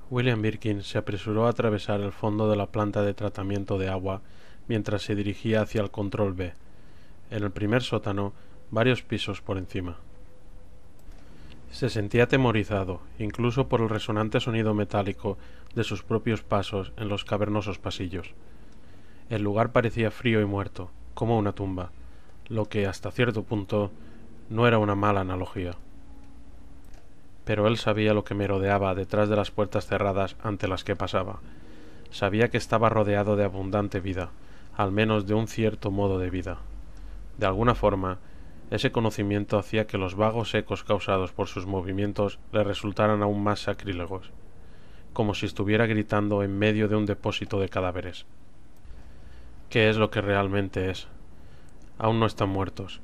William Birkin se apresuró a atravesar el fondo de la planta de tratamiento de agua mientras se dirigía hacia el control B, en el primer sótano, varios pisos por encima. Se sentía atemorizado, incluso por el resonante sonido metálico de sus propios pasos en los cavernosos pasillos. El lugar parecía frío y muerto, como una tumba, lo que, hasta cierto punto, no era una mala analogía. Pero él sabía lo que merodeaba detrás de las puertas cerradas ante las que pasaba. Sabía que estaba rodeado de abundante vida, al menos de un cierto modo de vida. De alguna forma, ese conocimiento hacía que los vagos ecos causados por sus movimientos le resultaran aún más sacrílegos, como si estuviera gritando en medio de un depósito de cadáveres. ¿Qué es lo que realmente es? Aún no están muertos.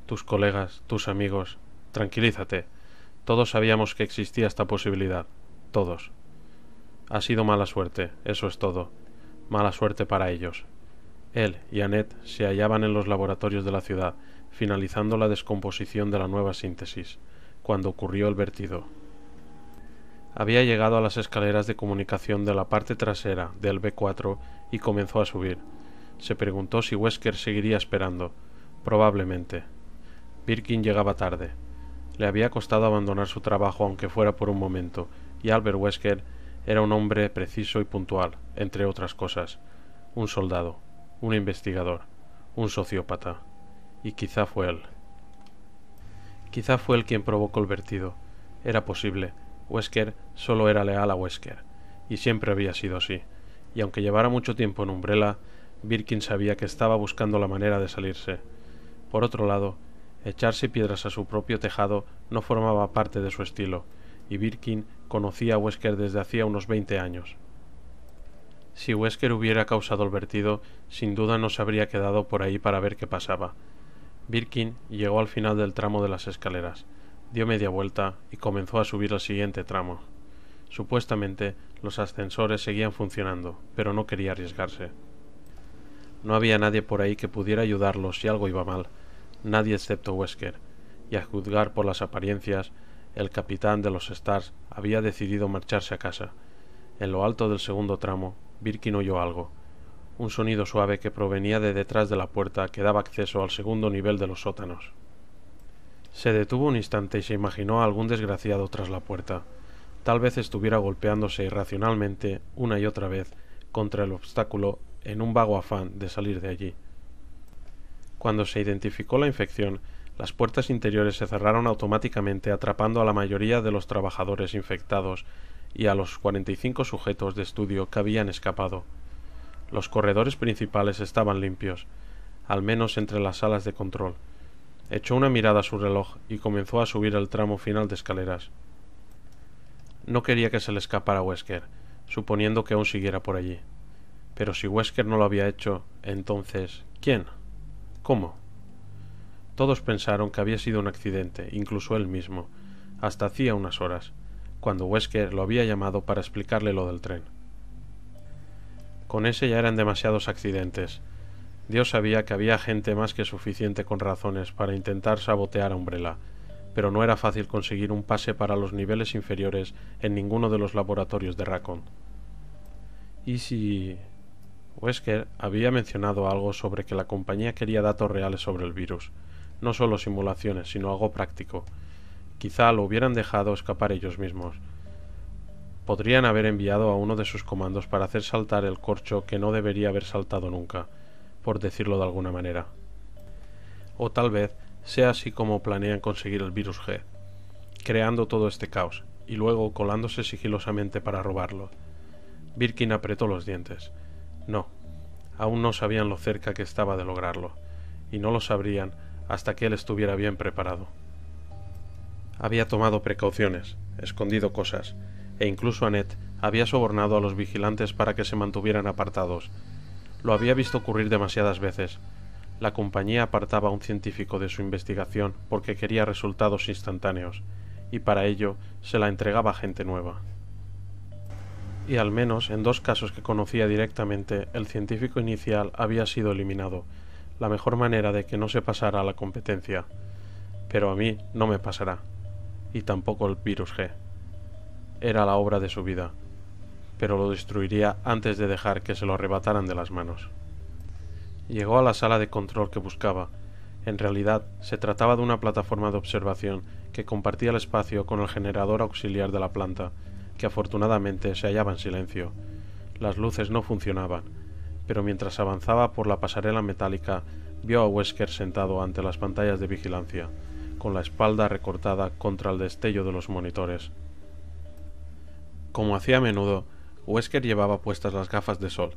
Tus colegas, tus amigos. Tranquilízate. Todos sabíamos que existía esta posibilidad. Todos. Ha sido mala suerte, eso es todo. Mala suerte para ellos. Él y Annette se hallaban en los laboratorios de la ciudad, finalizando la descomposición de la nueva síntesis, cuando ocurrió el vertido. Había llegado a las escaleras de comunicación de la parte trasera del B4 y comenzó a subir. Se preguntó si Wesker seguiría esperando. Probablemente. Birkin llegaba tarde. Le había costado abandonar su trabajo aunque fuera por un momento, y Albert Wesker era un hombre preciso y puntual, entre otras cosas. Un soldado, un investigador, un sociópata. Y quizá fue él. Quizá fue él quien provocó el vertido. Era posible. Wesker solo era leal a Wesker, y siempre había sido así. Y aunque llevara mucho tiempo en Umbrella, Birkin sabía que estaba buscando la manera de salirse. Por otro lado, echarse piedras a su propio tejado no formaba parte de su estilo, y Birkin conocía a Wesker desde hacía unos 20 años. Si Wesker hubiera causado el vertido, sin duda no se habría quedado por ahí para ver qué pasaba. Birkin llegó al final del tramo de las escaleras, dio media vuelta y comenzó a subir el siguiente tramo. Supuestamente, los ascensores seguían funcionando, pero no quería arriesgarse. No había nadie por ahí que pudiera ayudarlo si algo iba mal, nadie excepto Wesker, y a juzgar por las apariencias, el capitán de los Stars había decidido marcharse a casa. En lo alto del segundo tramo, Birkin oyó algo, un sonido suave que provenía de detrás de la puerta que daba acceso al segundo nivel de los sótanos. Se detuvo un instante y se imaginó a algún desgraciado tras la puerta. Tal vez estuviera golpeándose irracionalmente una y otra vez contra el obstáculo en un vago afán de salir de allí. Cuando se identificó la infección, las puertas interiores se cerraron automáticamente atrapando a la mayoría de los trabajadores infectados y a los 45 sujetos de estudio que habían escapado. Los corredores principales estaban limpios, al menos entre las salas de control. Echó una mirada a su reloj y comenzó a subir el tramo final de escaleras. No quería que se le escapara Wesker, suponiendo que aún siguiera por allí. Pero si Wesker no lo había hecho, entonces, ¿quién? ¿Cómo? Todos pensaron que había sido un accidente, incluso él mismo, hasta hacía unas horas, cuando Wesker lo había llamado para explicarle lo del tren. Con ese ya eran demasiados accidentes. Dios sabía que había gente más que suficiente con razones para intentar sabotear a Umbrella, pero no era fácil conseguir un pase para los niveles inferiores en ninguno de los laboratorios de Raccoon. ¿Y si...? Wesker había mencionado algo sobre que la compañía quería datos reales sobre el virus, no solo simulaciones, sino algo práctico. Quizá lo hubieran dejado escapar ellos mismos. Podrían haber enviado a uno de sus comandos para hacer saltar el corcho que no debería haber saltado nunca, por decirlo de alguna manera. O tal vez sea así como planean conseguir el virus G, creando todo este caos, y luego colándose sigilosamente para robarlo. Birkin apretó los dientes. No, aún no sabían lo cerca que estaba de lograrlo, y no lo sabrían hasta que él estuviera bien preparado. Había tomado precauciones, escondido cosas, e incluso Annette había sobornado a los vigilantes para que se mantuvieran apartados. Lo había visto ocurrir demasiadas veces. La compañía apartaba a un científico de su investigación porque quería resultados instantáneos, y para ello se la entregaba a gente nueva. Y al menos en 2 casos que conocía directamente, el científico inicial había sido eliminado, la mejor manera de que no se pasara a la competencia. Pero a mí no me pasará, y tampoco el virus G. Era la obra de su vida. pero lo destruiría antes de dejar que se lo arrebataran de las manos. Llegó a la sala de control que buscaba. En realidad, se trataba de una plataforma de observación que compartía el espacio con el generador auxiliar de la planta, que afortunadamente se hallaba en silencio. Las luces no funcionaban, pero mientras avanzaba por la pasarela metálica, vio a Wesker sentado ante las pantallas de vigilancia, con la espalda recortada contra el destello de los monitores. Como hacía a menudo, Wesker llevaba puestas las gafas de sol,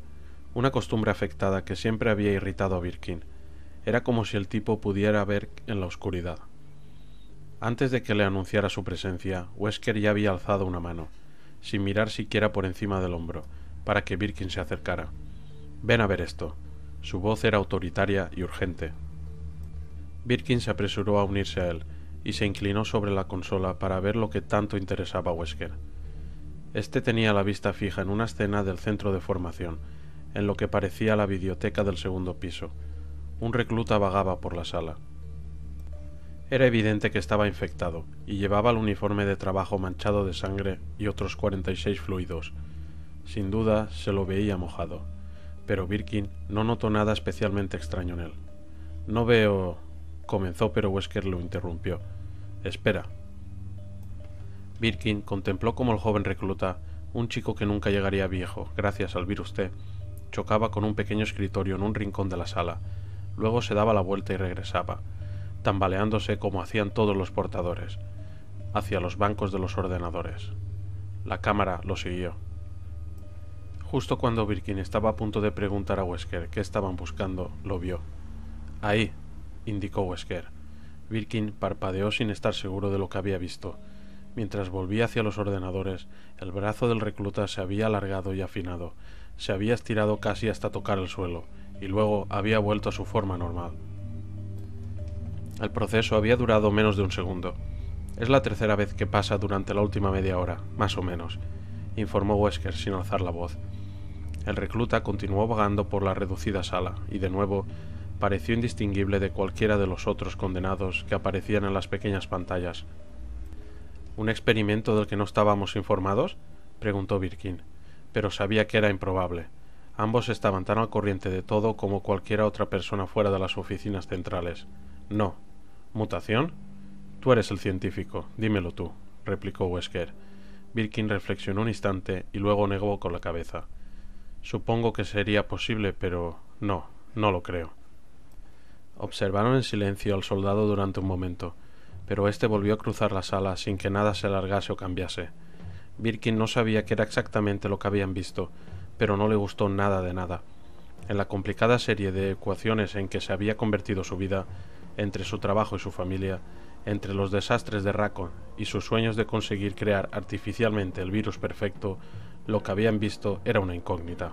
una costumbre afectada que siempre había irritado a Birkin. Era como si el tipo pudiera ver en la oscuridad. Antes de que le anunciara su presencia, Wesker ya había alzado una mano, sin mirar siquiera por encima del hombro, para que Birkin se acercara. «Ven a ver esto». Su voz era autoritaria y urgente. Birkin se apresuró a unirse a él, y se inclinó sobre la consola para ver lo que tanto interesaba a Wesker. Este tenía la vista fija en una escena del centro de formación, en lo que parecía la biblioteca del segundo piso. Un recluta vagaba por la sala. Era evidente que estaba infectado, y llevaba el uniforme de trabajo manchado de sangre y otros 46 fluidos. Sin duda se lo veía mojado, pero Birkin no notó nada especialmente extraño en él. «No veo...» comenzó, pero Wesker lo interrumpió. «Espera». Birkin contempló cómo el joven recluta, un chico que nunca llegaría viejo gracias al virus T, chocaba con un pequeño escritorio en un rincón de la sala. Luego se daba la vuelta y regresaba, tambaleándose como hacían todos los portadores, hacia los bancos de los ordenadores. La cámara lo siguió. Justo cuando Birkin estaba a punto de preguntar a Wesker qué estaban buscando, lo vio. «Ahí», indicó Wesker. Birkin parpadeó sin estar seguro de lo que había visto. Mientras volvía hacia los ordenadores, el brazo del recluta se había alargado y afinado, se había estirado casi hasta tocar el suelo, y luego había vuelto a su forma normal. El proceso había durado menos de un segundo. «Es la tercera vez que pasa durante la última media hora, más o menos», informó Wesker sin alzar la voz. El recluta continuó vagando por la reducida sala, y de nuevo pareció indistinguible de cualquiera de los otros condenados que aparecían en las pequeñas pantallas. «¿Un experimento del que no estábamos informados?», preguntó Birkin, pero sabía que era improbable. Ambos estaban tan al corriente de todo como cualquiera otra persona fuera de las oficinas centrales. «No». «¿Mutación? Tú eres el científico, dímelo tú», replicó Wesker. Birkin reflexionó un instante y luego negó con la cabeza. «Supongo que sería posible, pero no lo creo». Observaron en silencio al soldado durante un momento, pero éste volvió a cruzar la sala sin que nada se alargase o cambiase. Birkin no sabía qué era exactamente lo que habían visto, pero no le gustó nada de nada. En la complicada serie de ecuaciones en que se había convertido su vida, entre su trabajo y su familia, entre los desastres de Raccoon y sus sueños de conseguir crear artificialmente el virus perfecto, lo que habían visto era una incógnita.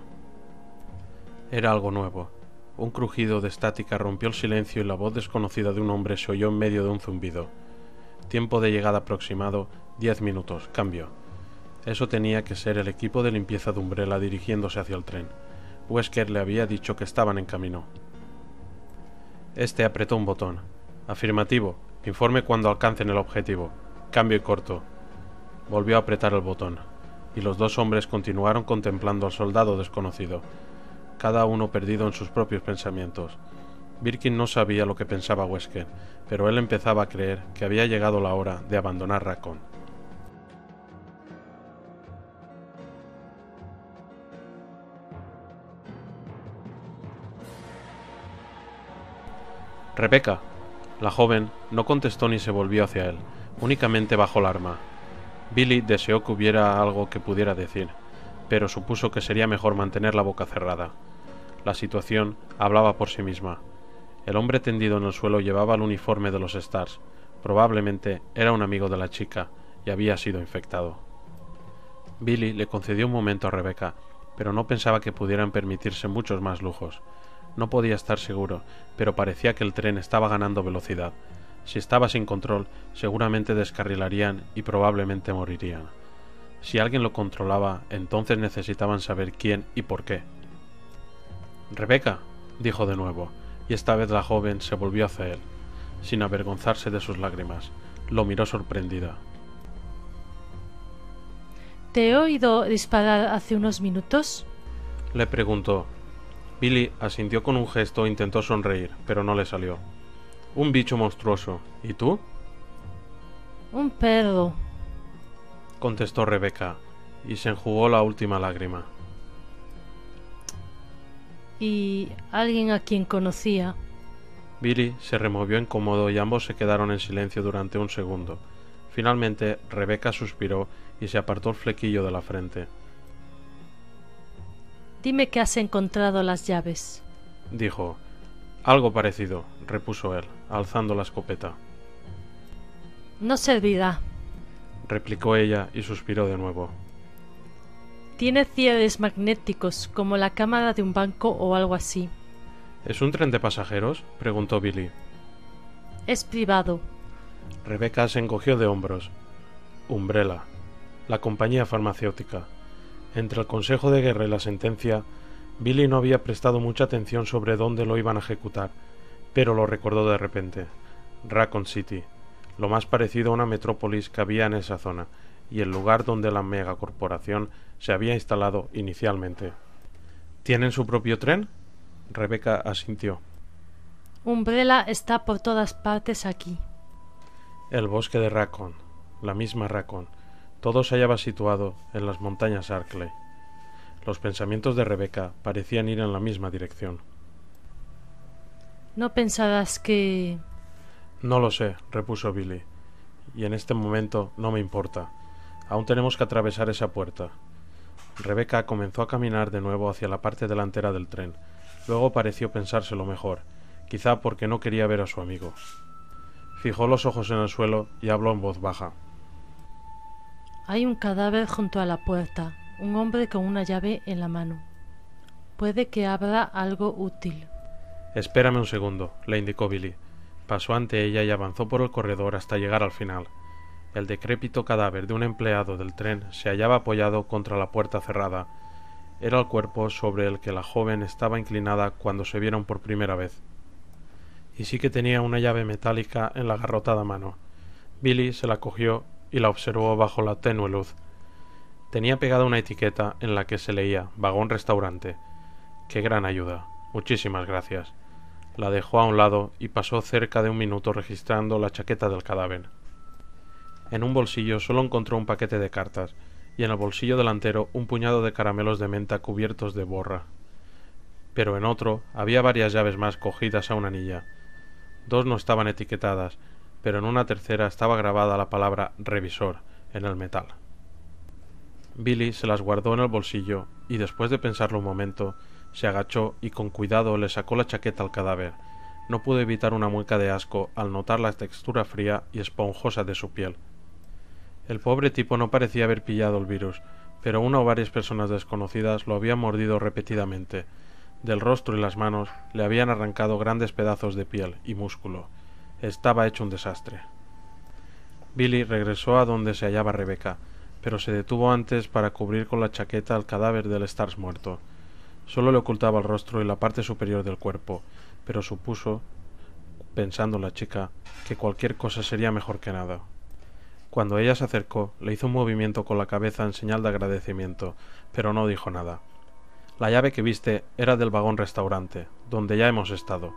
Era algo nuevo. Un crujido de estática rompió el silencio y la voz desconocida de un hombre se oyó en medio de un zumbido. Tiempo de llegada aproximado, 10 minutos, cambio. Eso tenía que ser el equipo de limpieza de Umbrella dirigiéndose hacia el tren. Wesker le había dicho que estaban en camino. Este apretó un botón. «Afirmativo. Informe cuando alcancen el objetivo. Cambio y corto». Volvió a apretar el botón, y los dos hombres continuaron contemplando al soldado desconocido, cada uno perdido en sus propios pensamientos. Birkin no sabía lo que pensaba Wesker, pero él empezaba a creer que había llegado la hora de abandonar Raccoon. «Rebecca». La joven no contestó ni se volvió hacia él, únicamente bajó la arma. Billy deseó que hubiera algo que pudiera decir, pero supuso que sería mejor mantener la boca cerrada. La situación hablaba por sí misma. El hombre tendido en el suelo llevaba el uniforme de los Stars. Probablemente era un amigo de la chica y había sido infectado. Billy le concedió un momento a Rebecca, pero no pensaba que pudieran permitirse muchos más lujos. No podía estar seguro, pero parecía que el tren estaba ganando velocidad. Si estaba sin control, seguramente descarrilarían y probablemente morirían. Si alguien lo controlaba, entonces necesitaban saber quién y por qué. «Rebecca», dijo de nuevo, y esta vez la joven se volvió hacia él. Sin avergonzarse de sus lágrimas, lo miró sorprendida. ¿Te he oído disparar hace unos minutos? Le preguntó. Billy asintió con un gesto e intentó sonreír, pero no le salió. Un bicho monstruoso. ¿Y tú? Un perro. Contestó Rebecca, y se enjugó la última lágrima. Y alguien a quien conocía. Billy se removió incómodo y ambos se quedaron en silencio durante un segundo. Finalmente, Rebecca suspiró y se apartó el flequillo de la frente. Dime que has encontrado las llaves. Dijo. Algo parecido, repuso él, alzando la escopeta. No servirá. Replicó ella y suspiró de nuevo. Tiene cierres magnéticos, como la cámara de un banco o algo así. ¿Es un tren de pasajeros? Preguntó Billy. Es privado. Rebecca se encogió de hombros. Umbrella, la compañía farmacéutica. Entre el consejo de guerra y la sentencia, Billy no había prestado mucha atención sobre dónde lo iban a ejecutar, pero lo recordó de repente. Raccoon City, lo más parecido a una metrópolis que había en esa zona, y el lugar donde la megacorporación se había instalado inicialmente. ¿Tienen su propio tren? Rebecca asintió. Umbrella está por todas partes aquí. El bosque de Raccoon, la misma Raccoon, todo se hallaba situado en las montañas Arkley. Los pensamientos de Rebecca parecían ir en la misma dirección. ¿No pensarás que...? No lo sé, repuso Billy, y en este momento no me importa. Aún tenemos que atravesar esa puerta. Rebecca comenzó a caminar de nuevo hacia la parte delantera del tren. Luego pareció pensárselo mejor, quizá porque no quería ver a su amigo. Fijó los ojos en el suelo y habló en voz baja. Hay un cadáver junto a la puerta, un hombre con una llave en la mano. Puede que abra algo útil. Espérame un segundo, le indicó Billy. Pasó ante ella y avanzó por el corredor hasta llegar al final. El decrépito cadáver de un empleado del tren se hallaba apoyado contra la puerta cerrada. Era el cuerpo sobre el que la joven estaba inclinada cuando se vieron por primera vez. Y sí que tenía una llave metálica en la agarrotada mano. Billy se la cogió y la observó bajo la tenue luz. Tenía pegada una etiqueta en la que se leía «Vagón Restaurante». ¡Qué gran ayuda! Muchísimas gracias. La dejó a un lado y pasó cerca de un minuto registrando la chaqueta del cadáver. En un bolsillo solo encontró un paquete de cartas y en el bolsillo delantero un puñado de caramelos de menta cubiertos de borra. Pero en otro había varias llaves más cogidas a una anilla. Dos no estaban etiquetadas, pero en una tercera estaba grabada la palabra revisor en el metal. Billy se las guardó en el bolsillo y después de pensarlo un momento se agachó y con cuidado le sacó la chaqueta al cadáver. No pudo evitar una mueca de asco al notar la textura fría y esponjosa de su piel. El pobre tipo no parecía haber pillado el virus, pero una o varias personas desconocidas lo habían mordido repetidamente. Del rostro y las manos le habían arrancado grandes pedazos de piel y músculo. Estaba hecho un desastre. Billy regresó a donde se hallaba Rebecca, pero se detuvo antes para cubrir con la chaqueta el cadáver del Stars muerto. Solo le ocultaba el rostro y la parte superior del cuerpo, pero supuso, pensando la chica, que cualquier cosa sería mejor que nada. Cuando ella se acercó, le hizo un movimiento con la cabeza en señal de agradecimiento, pero no dijo nada. La llave que viste era del vagón restaurante, donde ya hemos estado,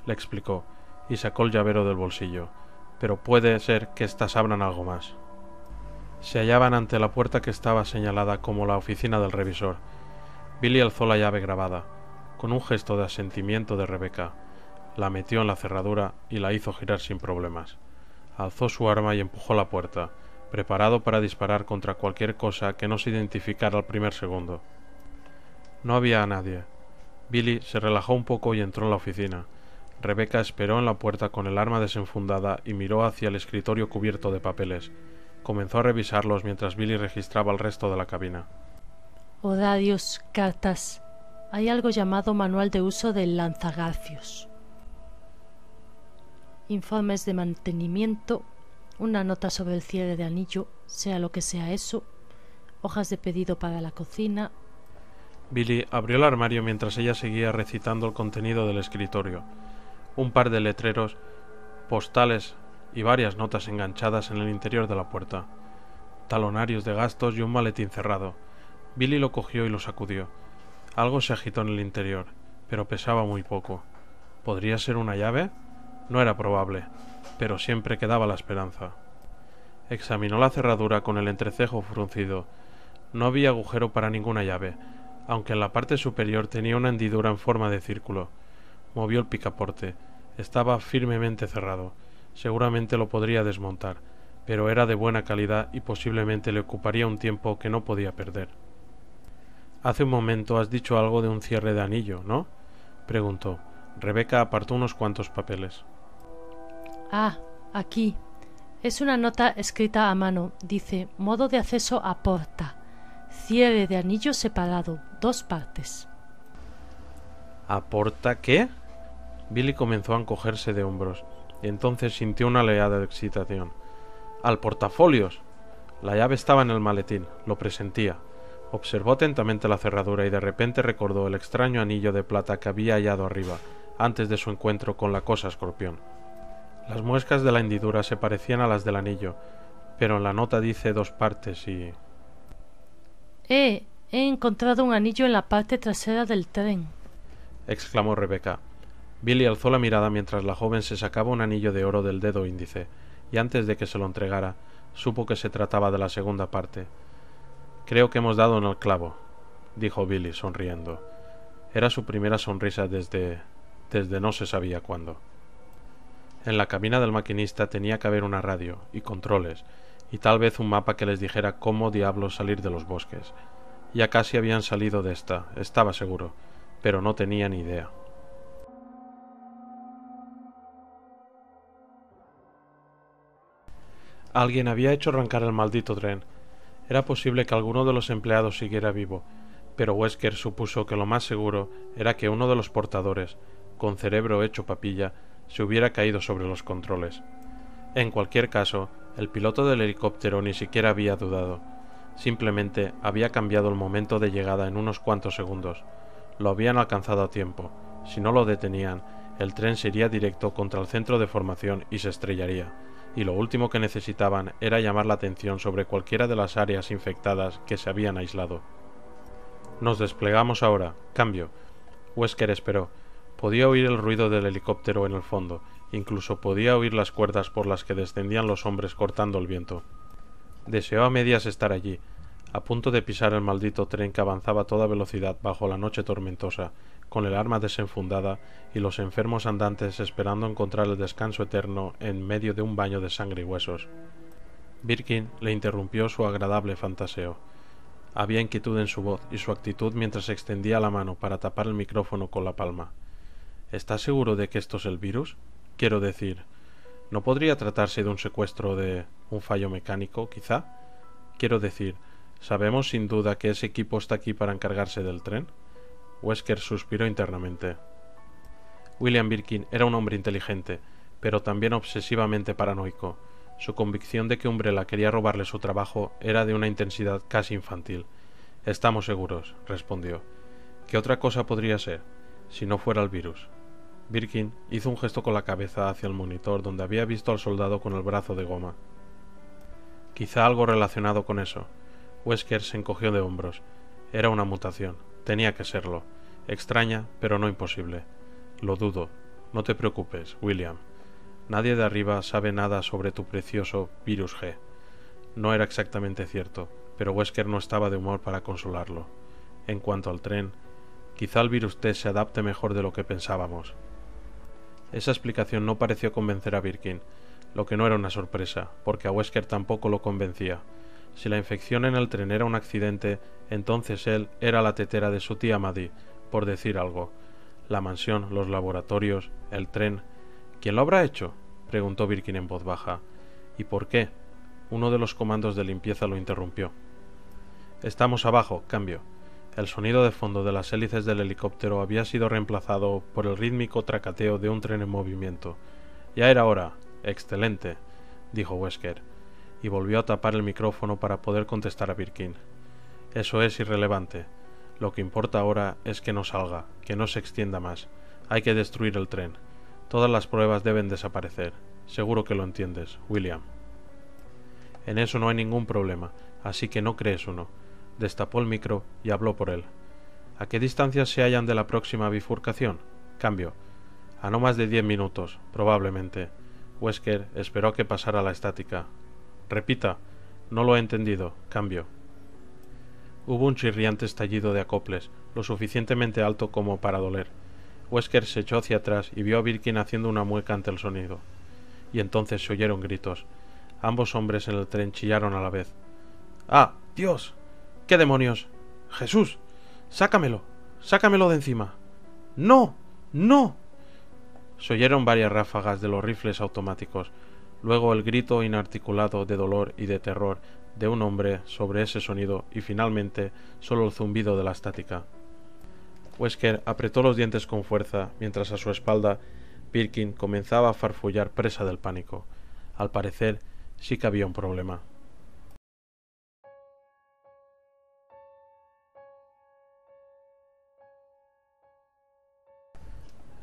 le explicó, y sacó el llavero del bolsillo, pero puede ser que éstas abran algo más. Se hallaban ante la puerta que estaba señalada como la oficina del revisor. Billy alzó la llave grabada. Con un gesto de asentimiento de Rebecca, la metió en la cerradura y la hizo girar sin problemas. Alzó su arma y empujó la puerta, preparado para disparar contra cualquier cosa que no se identificara al primer segundo. No había a nadie. Billy se relajó un poco y entró en la oficina. Rebecca esperó en la puerta con el arma desenfundada y miró hacia el escritorio cubierto de papeles. Comenzó a revisarlos mientras Billy registraba el resto de la cabina. Horarios, cartas. Hay algo llamado Manual de Uso del Lanzagarfios. Informes de mantenimiento, una nota sobre el cierre de anillo, sea lo que sea eso, hojas de pedido para la cocina. Billy abrió el armario mientras ella seguía recitando el contenido del escritorio. Un par de letreros, postales y varias notas enganchadas en el interior de la puerta. talonarios de gastos y un maletín cerrado. Billy lo cogió y lo sacudió. Algo se agitó en el interior, pero pesaba muy poco. ¿Podría ser una llave? No era probable, pero siempre quedaba la esperanza. Examinó la cerradura con el entrecejo fruncido. No había agujero para ninguna llave, aunque en la parte superior tenía una hendidura en forma de círculo. Movió el picaporte. Estaba firmemente cerrado. Seguramente lo podría desmontar, pero era de buena calidad y posiblemente le ocuparía un tiempo que no podía perder. Hace un momento has dicho algo de un cierre de anillo, ¿no? Preguntó. Rebeca apartó unos cuantos papeles. Ah, aquí. Es una nota escrita a mano. Dice, modo de acceso a porta. Cierre de anillo separado, 2 partes. ¿A porta qué? Billy comenzó a encogerse de hombros, y entonces sintió una oleada de excitación. ¡Al portafolios! La llave estaba en el maletín, lo presentía. Observó atentamente la cerradura y de repente recordó el extraño anillo de plata que había hallado arriba, antes de su encuentro con la cosa escorpión. Las muescas de la hendidura se parecían a las del anillo, pero en la nota dice 2 partes y... He encontrado un anillo en la parte trasera del tren, exclamó Rebeca. Billy alzó la mirada mientras la joven se sacaba un anillo de oro del dedo índice, y antes de que se lo entregara, supo que se trataba de la segunda parte. Creo que hemos dado en el clavo, dijo Billy, sonriendo. Era su primera sonrisa desde no se sabía cuándo. En la cabina del maquinista tenía que haber una radio y controles, y tal vez un mapa que les dijera cómo diablos salir de los bosques. Ya casi habían salido de esta, estaba seguro, pero no tenía ni idea. Alguien había hecho arrancar el maldito tren. Era posible que alguno de los empleados siguiera vivo, pero Wesker supuso que lo más seguro era que uno de los portadores, con cerebro hecho papilla, se hubiera caído sobre los controles. En cualquier caso, el piloto del helicóptero ni siquiera había dudado. Simplemente había cambiado el momento de llegada en unos cuantos segundos. Lo habían alcanzado a tiempo. Si no lo detenían, el tren se iría directo contra el centro de formación y se estrellaría, y lo último que necesitaban era llamar la atención sobre cualquiera de las áreas infectadas que se habían aislado. Nos desplegamos ahora. Cambio. Wesker esperó. Podía oír el ruido del helicóptero en el fondo. Incluso podía oír las cuerdas por las que descendían los hombres cortando el viento. Deseó a medias estar allí, a punto de pisar el maldito tren que avanzaba a toda velocidad bajo la noche tormentosa, con el arma desenfundada y los enfermos andantes esperando encontrar el descanso eterno en medio de un baño de sangre y huesos. Birkin le interrumpió su agradable fantaseo. Había inquietud en su voz y su actitud mientras extendía la mano para tapar el micrófono con la palma. ¿Estás seguro de que esto es el virus? Quiero decir, ¿no podría tratarse de un secuestro de un fallo mecánico, quizá? Quiero decir, ¿sabemos sin duda que ese equipo está aquí para encargarse del tren? Wesker suspiró internamente. William Birkin era un hombre inteligente, pero también obsesivamente paranoico. Su convicción de que Umbrella quería robarle su trabajo era de una intensidad casi infantil. Estamos seguros, respondió. ¿Qué otra cosa podría ser, si no fuera el virus? Birkin hizo un gesto con la cabeza hacia el monitor donde había visto al soldado con el brazo de goma. Quizá algo relacionado con eso. Wesker se encogió de hombros. Era una mutación. Tenía que serlo. Extraña, pero no imposible. Lo dudo. No te preocupes, William. Nadie de arriba sabe nada sobre tu precioso virus G. No era exactamente cierto, pero Wesker no estaba de humor para consolarlo. En cuanto al tren, quizá el virus T se adapte mejor de lo que pensábamos. Esa explicación no pareció convencer a Birkin, lo que no era una sorpresa, porque a Wesker tampoco lo convencía. Si la infección en el tren era un accidente, entonces él era la tetera de su tía Maddie, por decir algo. La mansión, los laboratorios, el tren... ¿Quién lo habrá hecho?, preguntó Birkin en voz baja. ¿Y por qué? Uno de los comandos de limpieza lo interrumpió. Estamos abajo, cambio. El sonido de fondo de las hélices del helicóptero había sido reemplazado por el rítmico tracateo de un tren en movimiento. Ya era hora. Excelente, dijo Wesker, y volvió a tapar el micrófono para poder contestar a Birkin. Eso es irrelevante. Lo que importa ahora es que no salga, que no se extienda más. Hay que destruir el tren. Todas las pruebas deben desaparecer. Seguro que lo entiendes, William. En eso no hay ningún problema, así que no crees uno. Destapó el micro y habló por él. ¿A qué distancia se hallan de la próxima bifurcación? Cambio. A no más de 10 minutos, probablemente. Wesker esperó a que pasara la estática. Repita. No lo he entendido. Cambio. Hubo un chirriante estallido de acoples, lo suficientemente alto como para doler. Wesker se echó hacia atrás y vio a Birkin haciendo una mueca ante el sonido. Y entonces se oyeron gritos. Ambos hombres en el tren chillaron a la vez. ¡Ah! ¡Dios! ¿Qué demonios? ¡Jesús! ¡Sácamelo! ¡Sácamelo de encima! ¡No! ¡No! Se oyeron varias ráfagas de los rifles automáticos, luego el grito inarticulado de dolor y de terror de un hombre sobre ese sonido y finalmente solo el zumbido de la estática. Wesker apretó los dientes con fuerza mientras a su espalda Birkin comenzaba a farfullar presa del pánico. Al parecer sí que había un problema.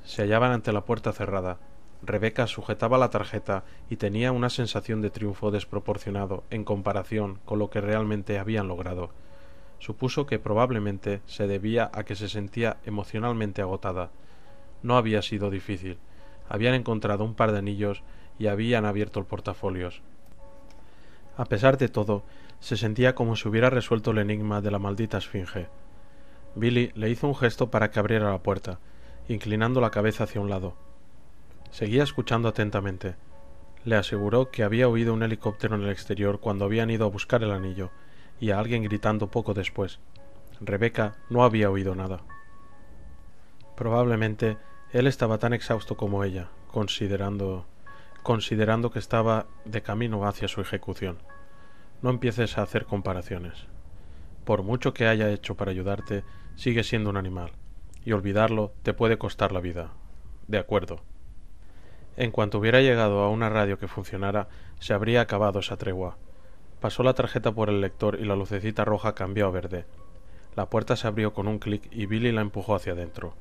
Se hallaban ante la puerta cerrada. Rebecca sujetaba la tarjeta y tenía una sensación de triunfo desproporcionado en comparación con lo que realmente habían logrado. Supuso que probablemente se debía a que se sentía emocionalmente agotada. No había sido difícil. Habían encontrado un par de anillos y habían abierto el portafolios. A pesar de todo, se sentía como si hubiera resuelto el enigma de la maldita esfinge. Billy le hizo un gesto para que abriera la puerta, inclinando la cabeza hacia un lado. Seguía escuchando atentamente. Le aseguró que había oído un helicóptero en el exterior cuando habían ido a buscar el anillo, y a alguien gritando poco después. Rebecca no había oído nada. Probablemente él estaba tan exhausto como ella, considerando que estaba de camino hacia su ejecución. No empieces a hacer comparaciones. Por mucho que haya hecho para ayudarte, sigue siendo un animal, y olvidarlo te puede costar la vida. De acuerdo. En cuanto hubiera llegado a una radio que funcionara, se habría acabado esa tregua. Pasó la tarjeta por el lector y la lucecita roja cambió a verde. La puerta se abrió con un clic y Billy la empujó hacia adentro.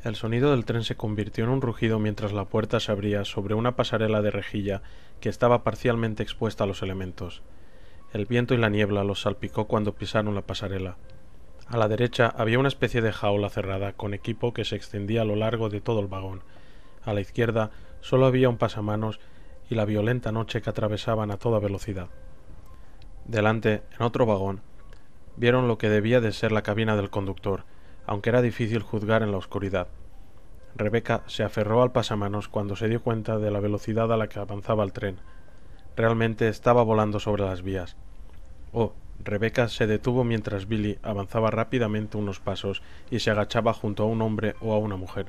El sonido del tren se convirtió en un rugido mientras la puerta se abría sobre una pasarela de rejilla que estaba parcialmente expuesta a los elementos. El viento y la niebla los salpicó cuando pisaron la pasarela. A la derecha había una especie de jaula cerrada con equipo que se extendía a lo largo de todo el vagón. A la izquierda solo había un pasamanos y la violenta noche que atravesaban a toda velocidad. Delante, en otro vagón, vieron lo que debía de ser la cabina del conductor, aunque era difícil juzgar en la oscuridad. Rebecca se aferró al pasamanos cuando se dio cuenta de la velocidad a la que avanzaba el tren. Realmente estaba volando sobre las vías. Oh, Rebecca se detuvo mientras Billy avanzaba rápidamente unos pasos y se agachaba junto a un hombre o a una mujer.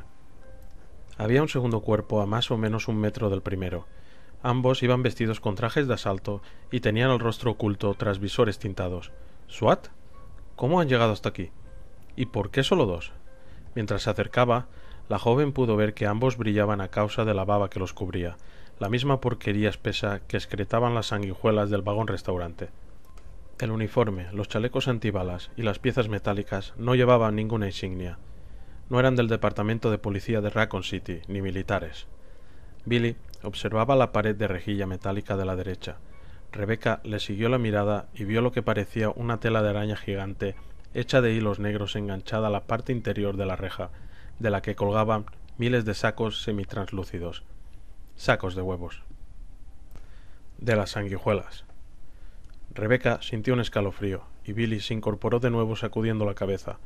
Había un segundo cuerpo a más o menos 1 metro del primero. Ambos iban vestidos con trajes de asalto y tenían el rostro oculto tras visores tintados. ¿SWAT? ¿Cómo han llegado hasta aquí? ¿Y por qué solo 2? Mientras se acercaba, la joven pudo ver que ambos brillaban a causa de la baba que los cubría, la misma porquería espesa que excretaban las sanguijuelas del vagón restaurante. El uniforme, los chalecos antibalas y las piezas metálicas no llevaban ninguna insignia. No eran del departamento de policía de Raccoon City, ni militares. Billy observaba la pared de rejilla metálica de la derecha. Rebecca le siguió la mirada y vio lo que parecía una tela de araña gigante hecha de hilos negros enganchada a la parte interior de la reja, de la que colgaban miles de sacos semitranslúcidos. Sacos de huevos. De las sanguijuelas. Rebecca sintió un escalofrío, y Billy se incorporó de nuevo sacudiendo la cabeza.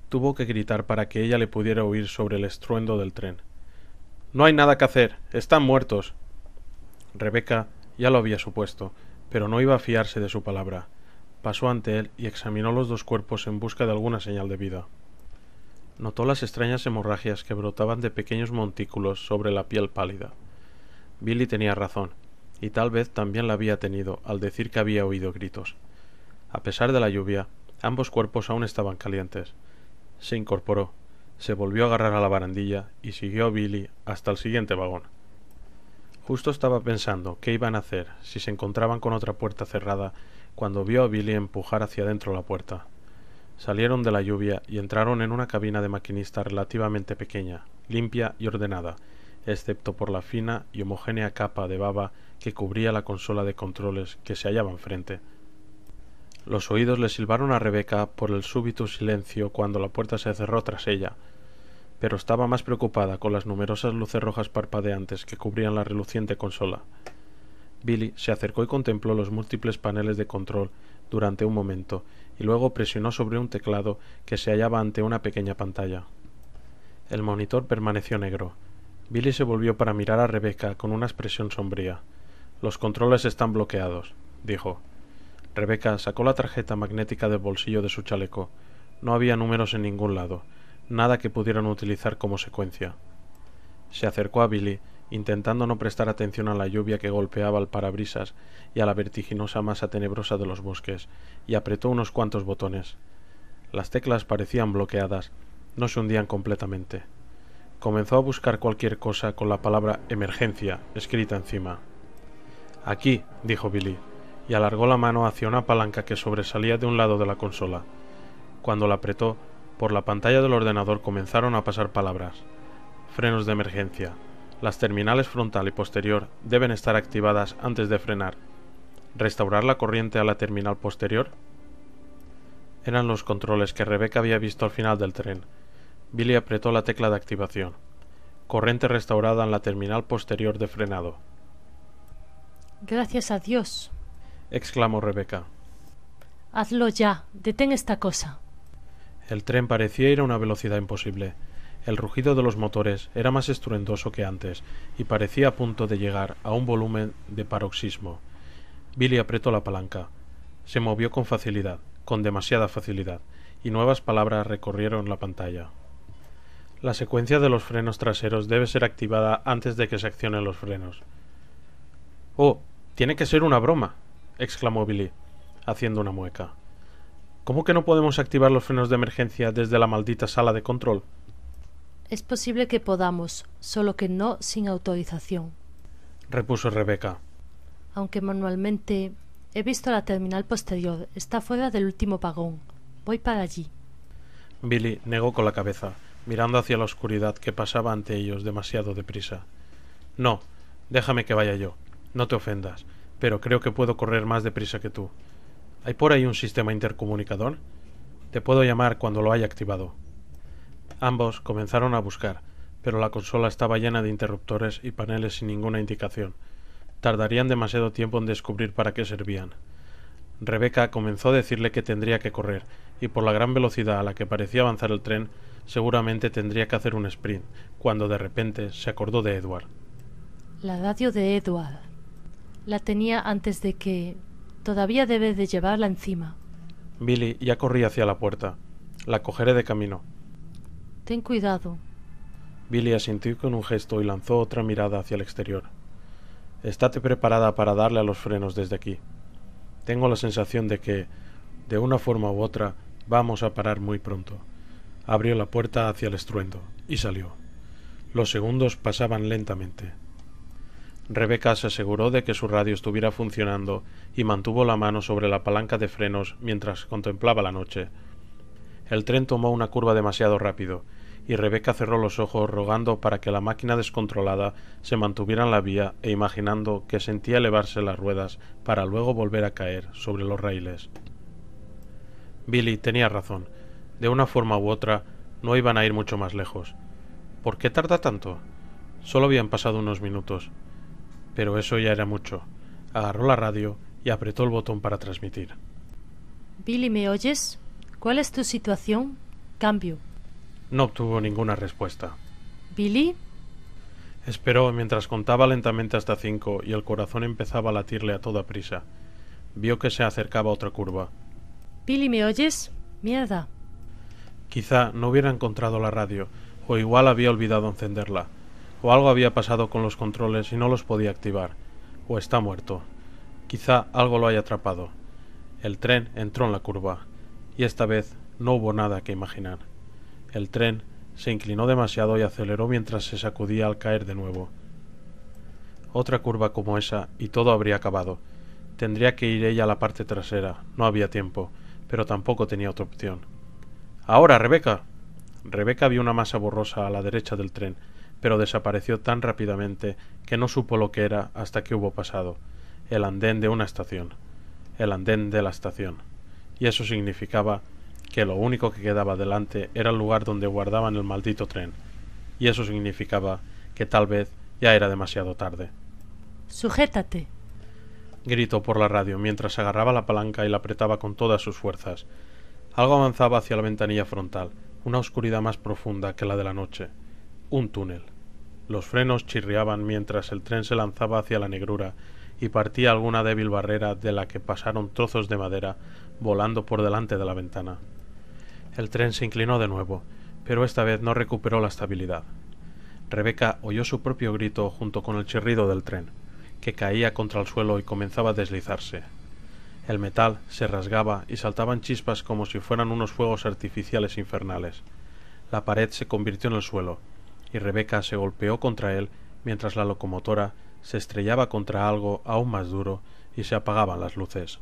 Tuvo que gritar para que ella le pudiera oír sobre el estruendo del tren. «No hay nada que hacer. Están muertos». Rebecca ya lo había supuesto, pero no iba a fiarse de su palabra. Pasó ante él y examinó los 2 cuerpos en busca de alguna señal de vida. Notó las extrañas hemorragias que brotaban de pequeños montículos sobre la piel pálida. Billy tenía razón, y tal vez también la había tenido al decir que había oído gritos. A pesar de la lluvia, ambos cuerpos aún estaban calientes. Se incorporó, se volvió a agarrar a la barandilla y siguió a Billy hasta el siguiente vagón. Justo estaba pensando qué iban a hacer si se encontraban con otra puerta cerrada cuando vio a Billy empujar hacia adentro la puerta. Salieron de la lluvia y entraron en una cabina de maquinista relativamente pequeña, limpia y ordenada, excepto por la fina y homogénea capa de baba que cubría la consola de controles que se hallaba enfrente. Los oídos le silbaron a Rebeca por el súbito silencio cuando la puerta se cerró tras ella, pero estaba más preocupada con las numerosas luces rojas parpadeantes que cubrían la reluciente consola. Billy se acercó y contempló los múltiples paneles de control durante un momento y luego presionó sobre un teclado que se hallaba ante una pequeña pantalla. El monitor permaneció negro. Billy se volvió para mirar a Rebeca con una expresión sombría. «Los controles están bloqueados», dijo. Rebeca sacó la tarjeta magnética del bolsillo de su chaleco. No había números en ningún lado, nada que pudieran utilizar como secuencia. Se acercó a Billy, intentando no prestar atención a la lluvia que golpeaba el parabrisas y a la vertiginosa masa tenebrosa de los bosques, y apretó unos cuantos botones. Las teclas parecían bloqueadas, no se hundían completamente. Comenzó a buscar cualquier cosa con la palabra emergencia escrita encima. «Aquí», dijo Billy, y alargó la mano hacia una palanca que sobresalía de un lado de la consola. Cuando la apretó, por la pantalla del ordenador comenzaron a pasar palabras. «Frenos de emergencia. Las terminales frontal y posterior deben estar activadas antes de frenar. ¿Restaurar la corriente a la terminal posterior?» Eran los controles que Rebeca había visto al final del tren. Billy apretó la tecla de activación. «Corriente restaurada en la terminal posterior de frenado». «Gracias a Dios», exclamó Rebeca. «Hazlo ya. Detén esta cosa». El tren parecía ir a una velocidad imposible. El rugido de los motores era más estruendoso que antes y parecía a punto de llegar a un volumen de paroxismo. Billy apretó la palanca. Se movió con facilidad, con demasiada facilidad, y nuevas palabras recorrieron la pantalla. La secuencia de los frenos traseros debe ser activada antes de que se accionen los frenos. «Oh, tiene que ser una broma», exclamó Billy, haciendo una mueca. «¿Cómo que no podemos activar los frenos de emergencia desde la maldita sala de control?» «Es posible que podamos, solo que no sin autorización», repuso Rebeca. «Aunque manualmente he visto la terminal posterior. Está fuera del último vagón. Voy para allí». Billy negó con la cabeza, mirando hacia la oscuridad que pasaba ante ellos demasiado deprisa. «No, déjame que vaya yo. No te ofendas, pero creo que puedo correr más deprisa que tú. ¿Hay por ahí un sistema intercomunicador? Te puedo llamar cuando lo haya activado». Ambos comenzaron a buscar, pero la consola estaba llena de interruptores y paneles sin ninguna indicación. Tardarían demasiado tiempo en descubrir para qué servían. Rebeca comenzó a decirle que tendría que correr, y por la gran velocidad a la que parecía avanzar el tren, seguramente tendría que hacer un sprint, cuando de repente se acordó de Edward. La radio de Edward. La tenía antes de que... Todavía debe de llevarla encima. Billy ya corría hacia la puerta. «La cogeré de camino». «Ten cuidado». Billy asintió con un gesto y lanzó otra mirada hacia el exterior. «Estate preparada para darle a los frenos desde aquí. Tengo la sensación de que, de una forma u otra, vamos a parar muy pronto». Abrió la puerta hacia el estruendo y salió. Los segundos pasaban lentamente. Rebeca se aseguró de que su radio estuviera funcionando y mantuvo la mano sobre la palanca de frenos mientras contemplaba la noche. El tren tomó una curva demasiado rápido, y Rebeca cerró los ojos rogando para que la máquina descontrolada se mantuviera en la vía e imaginando que sentía elevarse las ruedas para luego volver a caer sobre los raíles. Billy tenía razón. De una forma u otra, no iban a ir mucho más lejos. ¿Por qué tarda tanto? Solo habían pasado unos minutos. Pero eso ya era mucho. Agarró la radio y apretó el botón para transmitir. «Billy, ¿me oyes? ¿Cuál es tu situación? Cambio». No obtuvo ninguna respuesta. «¿Billy?» Esperó mientras contaba lentamente hasta 5 y el corazón empezaba a latirle a toda prisa. Vio que se acercaba otra curva. «Billy, ¿me oyes? Mierda». Quizá no hubiera encontrado la radio, o igual había olvidado encenderla, o algo había pasado con los controles y no los podía activar, o está muerto. Quizá algo lo haya atrapado. El tren entró en la curva, y esta vez no hubo nada que imaginar. El tren se inclinó demasiado y aceleró mientras se sacudía al caer de nuevo. Otra curva como esa y todo habría acabado. Tendría que ir ella a la parte trasera, no había tiempo, pero tampoco tenía otra opción. «¡Ahora, Rebeca!». Rebeca vio una masa borrosa a la derecha del tren, pero desapareció tan rápidamente que no supo lo que era hasta que hubo pasado. El andén de una estación. El andén de la estación. Y eso significaba que lo único que quedaba delante era el lugar donde guardaban el maldito tren. Y eso significaba que tal vez ya era demasiado tarde. «Sujétate», gritó por la radio mientras agarraba la palanca y la apretaba con todas sus fuerzas. Algo avanzaba hacia la ventanilla frontal, una oscuridad más profunda que la de la noche. Un túnel. Los frenos chirriaban mientras el tren se lanzaba hacia la negrura y partía alguna débil barrera de la que pasaron trozos de madera volando por delante de la ventana. El tren se inclinó de nuevo, pero esta vez no recuperó la estabilidad. Rebeca oyó su propio grito junto con el chirrido del tren, que caía contra el suelo y comenzaba a deslizarse. El metal se rasgaba y saltaban chispas como si fueran unos fuegos artificiales infernales. La pared se convirtió en el suelo, y Rebeca se golpeó contra él mientras la locomotora se estrellaba contra algo aún más duro y se apagaban las luces.